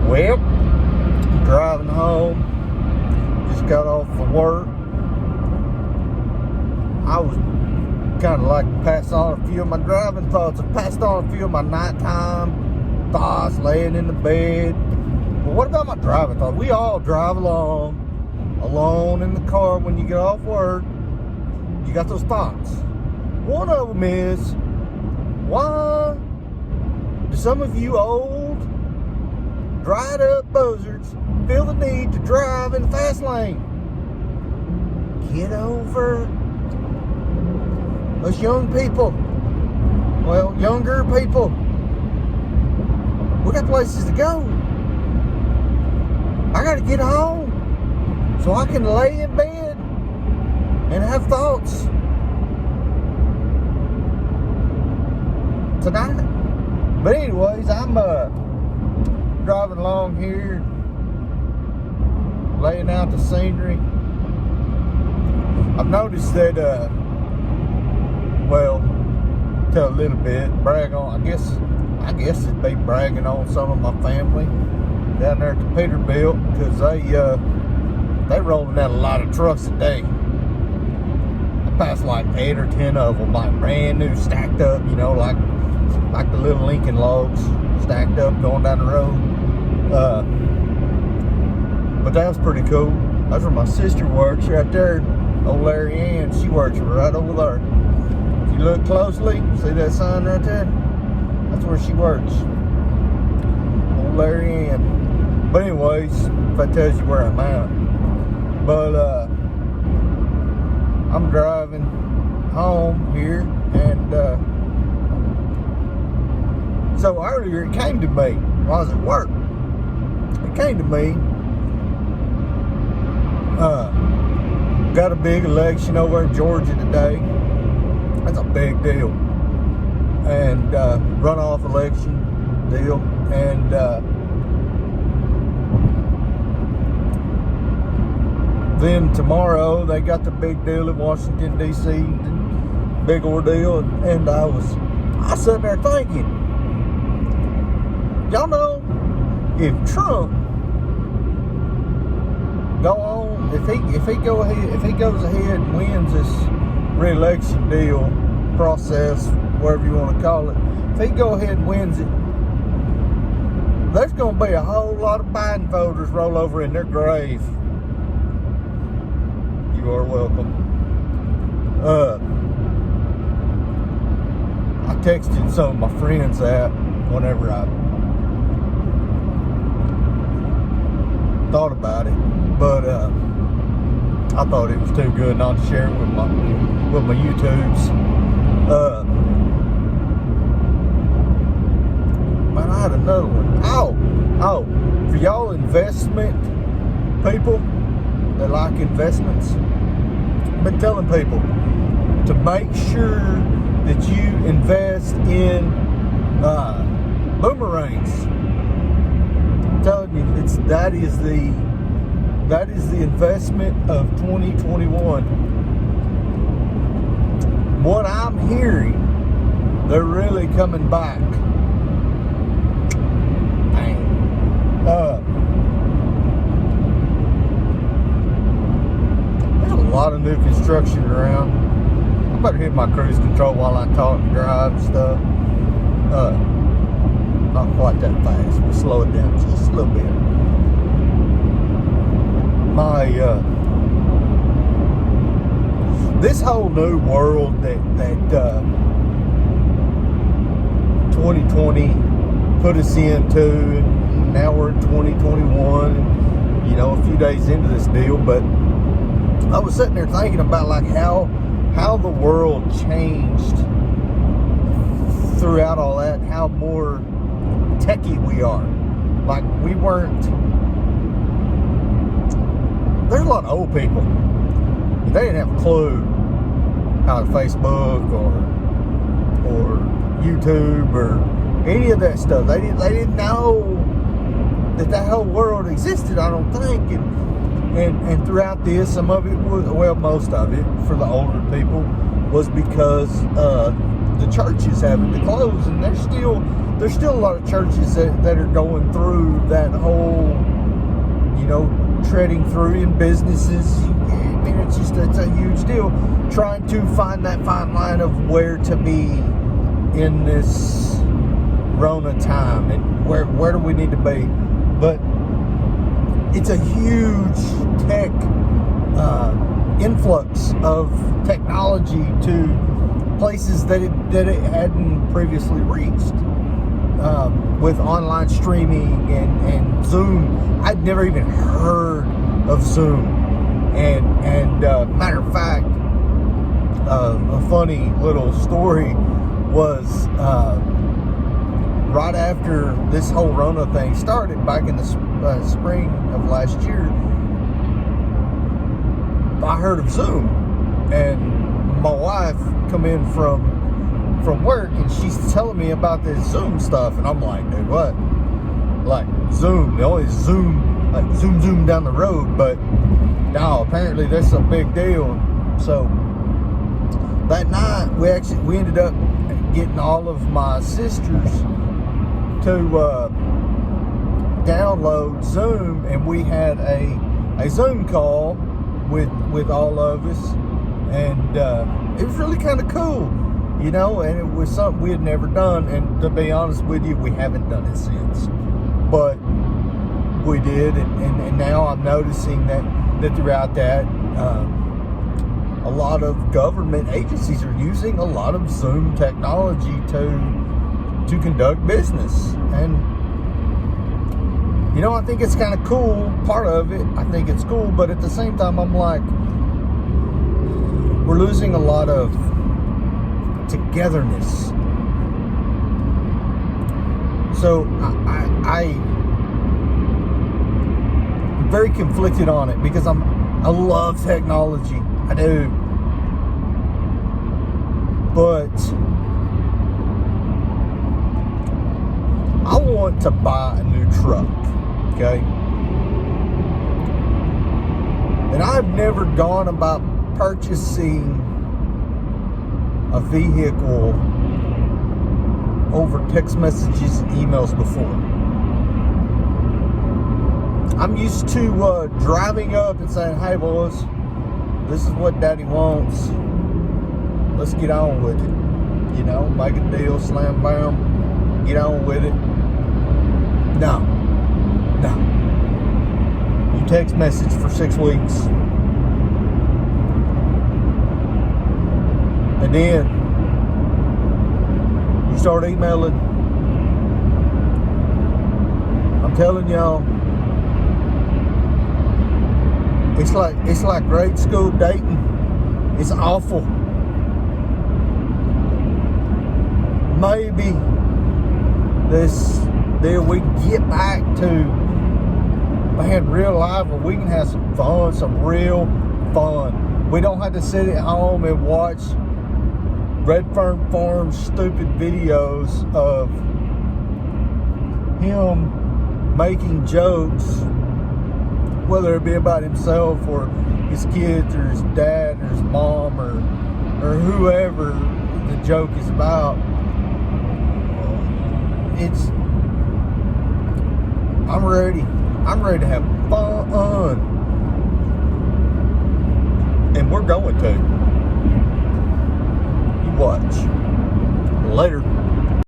Well, I'm driving home. Just got off of work. I was kind of like pass on a few of my driving thoughts. I passed on a few of my nighttime thoughts laying in the bed. But what about my driving thoughts? We all drive alone in the car when you get off work. You got those thoughts. One of them is, why do some of you old, dried up buzzards feel the need to drive in the fast lane? Get over us young people. Well, younger people. We got places to go. I got to get home so I can lay in bed and have thoughts tonight. But anyways, I'm driving along here, laying out the scenery. I've noticed that, well, tell a little bit, brag on, I guess it'd be bragging on some of my family down there at the Peterbilt, because they rolling out a lot of trucks a day. I passed like 8 or 10 of them, like brand new, stacked up, you know, like the little Lincoln logs stacked up going down the road. But that was pretty cool. That's where my sister works, right there. Old Larry Ann, she works right over there. If you look closely, see that sign right there? That's where she works. Old Larry Ann. But anyways, if that tells you where I'm at. But I'm driving home here, and so earlier it came to me while I was at work. It came to me. Got a big election over in Georgia today. That's a big deal. And runoff election deal. And then tomorrow they got the big deal in Washington, D.C. Big ordeal. And I sat there thinking, y'all know, if Trump if he goes ahead and wins this re-election deal process, whatever you want to call it, if he go ahead and wins it, there's going to be a whole lot of Biden voters roll over in their grave. You are welcome. I texted some of my friends that whenever I thought about it, but I thought it was too good not to share it with my YouTubes. Man, I had another one. Oh, for y'all investment people that like investments, I've been telling people to make sure that you invest in boomerangs. I'm telling you, that is the investment of 2021. What I'm hearing, they're really coming back. Dang. There's a lot of new construction around. I better hit my cruise control while I talk and drive and stuff. Not quite that fast. We'll slow it down just a little bit. This whole new world that 2020 put us into, and now we're in 2021, and, you know, a few days into this deal, but I was sitting there thinking about like how the world changed throughout all that, how more techie we are. Like, we weren't. There's a lot of old people. They didn't have a clue how to Facebook or YouTube or any of that stuff. They didn't know that whole world existed, I don't think. And throughout this, some of it was, well, most of it for the older people was because the churches having to close, and they're still there's still a lot of churches that are going through that whole, treading through in businesses. I mean, it's a huge deal. Trying to find that fine line of where to be in this Rona time and where do we need to be. But it's a huge tech influx of technology to places that it hadn't previously reached. With online streaming and Zoom. I'd never even heard of Zoom. And matter of fact, a funny little story was right after this whole Rona thing started back in the spring of last year, I heard of Zoom, and my wife come in from work, and she's telling me about this Zoom stuff, and I'm like, dude, what? Like Zoom? They always Zoom, like zoom down the road, but no, apparently that's a big deal. So that night, we ended up getting all of my sisters to download Zoom, and we had a Zoom call with all of us, and it was really kind of cool. And it was something we had never done, and to be honest with you, we haven't done it since. But we did, and now I'm noticing that throughout that, a lot of government agencies are using a lot of Zoom technology to conduct business. And, I think it's kind of cool, part of it. I think it's cool, but at the same time, I'm like, we're losing a lot of togetherness. So I'm very conflicted on it because I love technology. I do. But I want to buy a new truck, okay? And I've never gone about purchasing a vehicle over text messages and emails before. I'm used to driving up and saying, hey boys, this is what daddy wants. Let's get on with it. Make a deal, slam bam, get on with it. No. You text message for 6 weeks. And then you start emailing. I'm telling y'all, it's like grade school dating. It's awful. Maybe this deal we can get back to real life where we can have some fun, some real fun. We don't have to sit at home and watch Redfern Farms stupid videos of him making jokes, whether it be about himself or his kids or his dad or his mom or whoever the joke is about. I'm ready to have fun, and we're going to. Watch. Later.